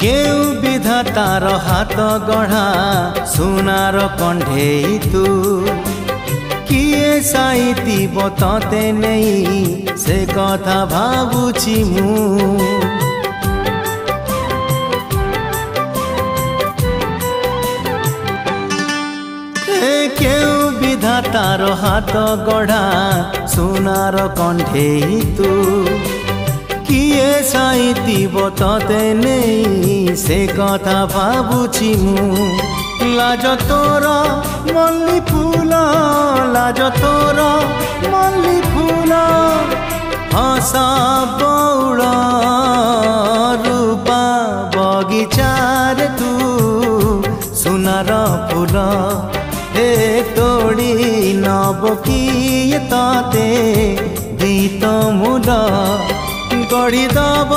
केउ विधातार हाथ गढ़ा सुनार कंढेई तू किए साइती बतते नहीं से कथा भावुची मु केउ विधातार हाथ गढ़ा सुनार कंढेई तू किए साइती बतते नहीं से कथा भावुची मु लाज तोर मल्ली फूल लाज तोर मल्ली फूल हसा बौड़ रूपा बगीचार तू सुनार फूल हे तोड़ी नब किए ताते गीत मूल गढ़ी दब